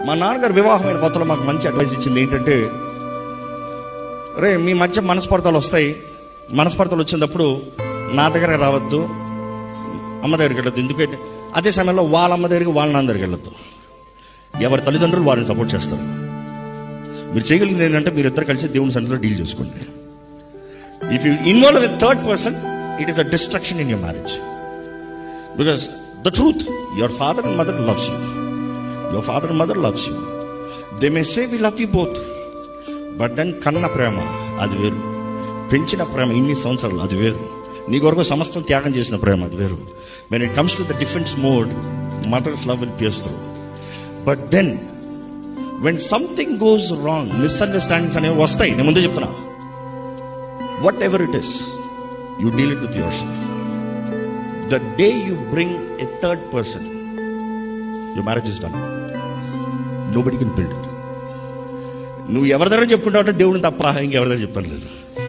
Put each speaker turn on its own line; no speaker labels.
మా నాన్నగారు వివాహమైన కొత్తలో మాకు మంచి అడ్వైస్ ఇచ్చింది ఏంటంటే, మీ మధ్య మనస్పర్ధలు వస్తాయి, మనస్పర్ధలు వచ్చినప్పుడు నా దగ్గర రావద్దు, అమ్మ దగ్గరికి వెళ్ళొద్దు. ఎందుకంటే అదే సమయంలో వాళ్ళ అమ్మ దగ్గరికి వాళ్ళ నాన్న దగ్గరికి వెళ్ళొద్దు. ఎవరి తల్లిదండ్రులు వారిని సపోర్ట్ చేస్తారు. మీరు చేయగలిగింది ఏంటంటే మీరిద్దరు కలిసి దేవుని సన్నిధిలో డీల్ చేసుకోండి. If you involve with third person, it is a destruction in your marriage. Because the truth, your father and mother loves you. Your father and mother loves you. They may say we love you both, but then కన్న ప్రేమ అది వేరు, పెంచిన ప్రేమ ఇన్ని సంవత్సరాలు అది వేరు, నీ కొరకు సమస్తం త్యాగం చేసిన ప్రేమ అది వేరు. When it comes to the defense mode, mother's love will pierce through. But then when something goes wrong, misunderstandings అనేవి వస్తాయి. నేను ముందే చెప్తున్నా, whatever it is, you deal it with yourself. The day you bring a third person, your marriage is done. Nobody can build it. నువ్వు ఎవరి దగ్గర చెప్పుకుంటావు అంటే దేవుడిని తప్ప ఇంకెవరి దగ్గర చెప్పడం లేదు.